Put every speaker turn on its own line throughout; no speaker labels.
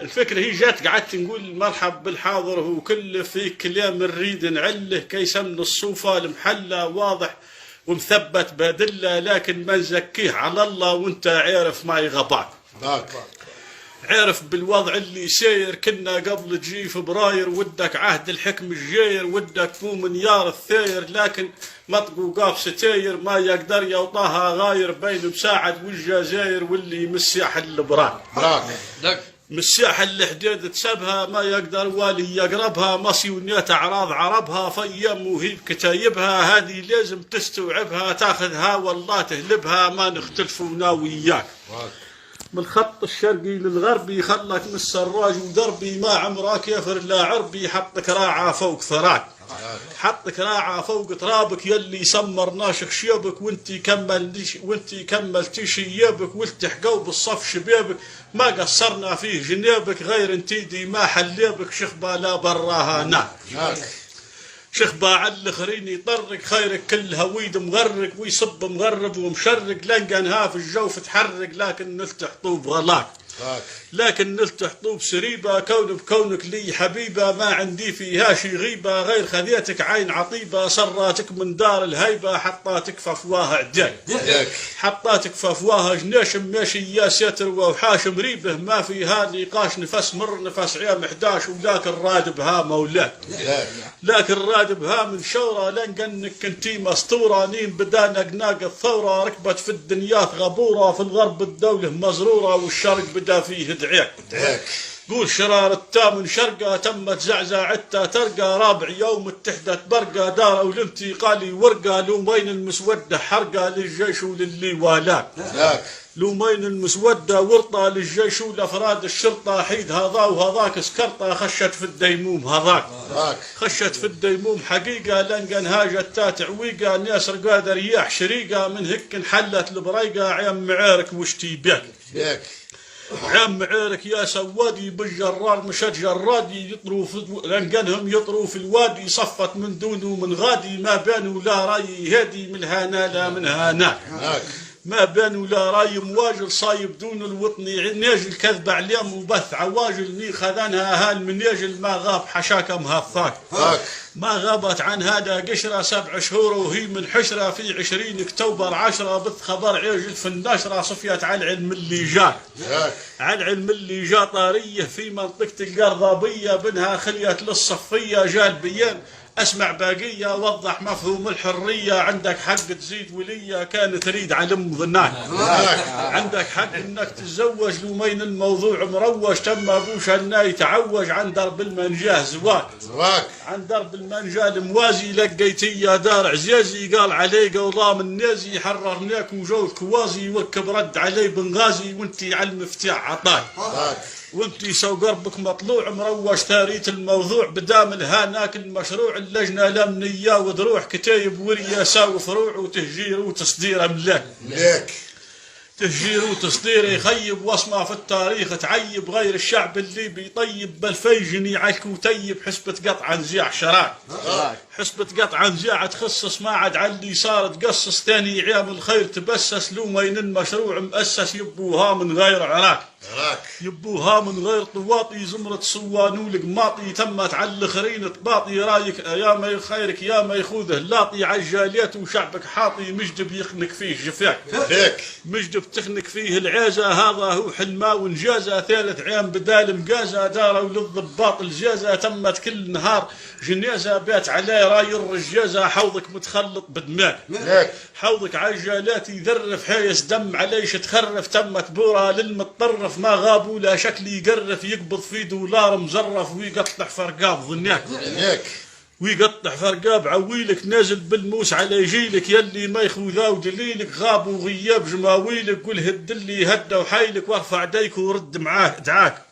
الفكرة هي جات قعدت نقول مرحب بالحاضر وكل في كلام نريد نعله كيسم الصوفة المحلة واضح ومثبت بادلة، لكن ما نزكيه على الله وانت عارف ما يغباك. عارف بالوضع اللي ساير، كنا قبل تجي فبراير ودك عهد الحكم الجاير، ودك قوم نيار الثاير، لكن مطقو قاف ستاير ما يقدر يوطاها غاير بين مساعد والجزاير واللي مساح البراك. مساح الحديد تسبها ما يقدر والي يقربها، مصيونيات اعراض عربها فيم وهي بكتايبها، هذه لازم تستوعبها تاخذها والله تهلبها، ما نختلفونا وياك. من الخط الشرقي للغربي خلك من السراج ودربي، ما عمرك يفر لا عربي، حطك راعة فوق ثراك، حطك راعة فوق ترابك يلي سمر ناشخ شيبك، وانتي كملتي شيابك والتحقوا بالصف شبابك، ما قصرنا فيه جنابك غير انتيدي ما حليبك، شخبة لا براها هناك شخبة على الاخرين يطرق، خيرك كل هويد مغرق ويصب مغرب ومشرق، لنقنها في الجوف تحرق، لكن نلتح طوب غلاك، لكن نلتح طوب سريبة، كون بكونك لي حبيبة، ما عندي فيها شي غيبة غير خذيتك عين عطيبة، صراتك من دار الهيبة، حطاتك في افواه عداك، حطاتك في افواه جناشم ماشي يا ساتر وحاشم ريبه، ما فيها نقاش نفس مر نفس عام 11، ولكن رادبها مولاك، لكن رادبها من شورة، لنقنك كنتي مسطورة، نين بدانك ناق الثورة، ركبت في الدنيا غبورة، في الغرب الدولة مزرورة والشرق بدا فيه دعيك. قول شرار التامن شرقة تمت زعزعتها ترقى، رابع يوم اتحدت برقة، دار والانتقالي ورقة، لومين المسودة حرقة للجيش وللي والاك، لومين المسودة ورطة للجيش ولافراد الشرطة، حيد هذا وهذاك سكرطة، خشت في الديموم هذاك، خشت في الديموم حقيقة، لنقن هاجت تعويقة، ناس قادر رياح شريقة، من هيك انحلت البريقة، عيم معارك وشتي بك عم معارك يا سوادي، بالجرار مشت جرادي، يطروا لنقنهم يطروا في الوادي، صفت من دونه من غادي، ما بانوا لا راي هادي من هانا لا من هاناك، ما بانوا لا راي مواجل صايب دون الوطني، ناجل كذب عليم وبث عواجل، ني خذانها هالمناجل، ما غاب حشاك مهفاك، ما غابت عن هذا قشرة 7 شهور وهي من حشرة، في 20 اكتوبر 10 بث خبر عاجل في النشرة، صفيت على العلم اللي جاء، على العلم اللي جاء طارية في منطقة القرضابية، بنها خليت للصفية، جاء البيان اسمع باقية وضح مفهوم الحرية، عندك حق تزيد ولية كان تريد علم ظناك، عندك حق انك تتزوج، لومين الموضوع مروج، تم ابوش انه يتعوج، عن درب المنجاه زواج، عن درب المنجاه الموازي، لقيتي يا دار عزازي، قال علي قوضام النازي، حررناك وجوز كوازي، وركب رد علي بنغازي، وانتي على المفتاح عطاك، وانتي سو قربك مطلوع مروج، تاريت الموضوع بدام الهاناك المشروع، اللجنة الأمنية ودروح كتايب ورياسة وفروع وتهجير وتصدير أملاك، تهجير وتصدير يخيب وصمة في التاريخ تعيب، غير الشعب الليبي طيب بالفيجني عك وتيب، حسبة قطع نزيع شراك، حسبة قطع نزيع تخصص ما عاد علي صار تقصص، ثاني عيام الخير تبسس، لومين المشروع مؤسس، يبوها من غير عراك، يبوها من غير طواطي، زمرة صوانو القماطي، تمت على الاخرين تباطي، رايك يا ما خيرك يا ما يخوذه لاطي، عجالات وشعبك حاطي، مجدب يخنك فيه جفاك، مجدب تخنك فيه العازة، هذا هو حلمه ونجازة، 3 عام بدال مجازة، داروا للضباط الجازة، تمت كل نهار جنازة، بات عليه راي الرجازة، حوضك متخلط بدماء، حوضك عجالات يذرف حيس دم عليش تخرف، تمت بورة للمتطرف، ما غابوا لا شكل يقرف، يقبض في دولار مزرف، ويقطع فرقاب ظنياك، ويقطع فرقاب عويلك، نازل بالموس على جيلك، يلي ما يخوذا ودليلك، غاب وغياب جماويلك، قل هد اللي هدى وحايلك، وارفع ديك ورد معاك دعاك،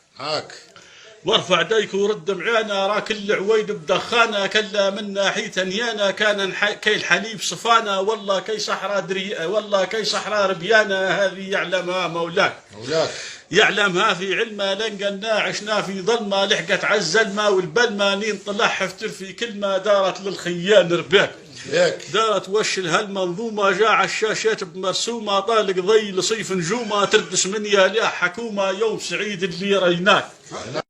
وارفع ديك ورد معانا، را كل عويد بدخانة، كلا من ناحية نيانا، كان كي الحليب صفانا، والله كي صحراء والله كي صحراء ربيانا، هذه يعلمها مولاك، يعلمها في علمه لنقلنا عشنا في ظلمه لحقت عز الماء والبلمه نين طلع حفتر في كلمه دارت للخيان رباك دارت وش هالمنظومه جاع الشاشات بمرسومه طالق ضي لصيف نجومه تردس من يا حكومه يوم سعيد اللي ريناك